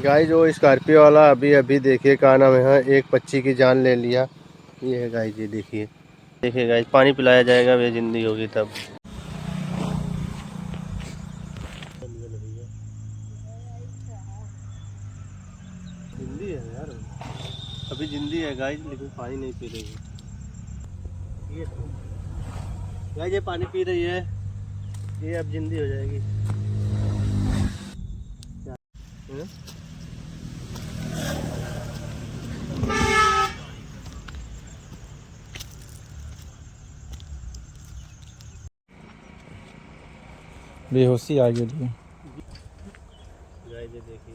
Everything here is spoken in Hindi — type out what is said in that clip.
गाइस जो स्कॉर्पियो वाला अभी अभी देखिए क्या नाम है, एक पक्षी की जान ले लिया। ये है गाइस, ये देखिए, देखिए गाइस, पानी पिलाया जाएगा वे जिंदगी होगी तब। जिंदी है यार, अभी जिंदी है गाइस, लेकिन पानी नहीं पी रही है। ये गाइस, ये पानी पी रही है, ये अब जिंदी हो जाएगी। है? बेहोशी आ गई। गाइस ये देखिए।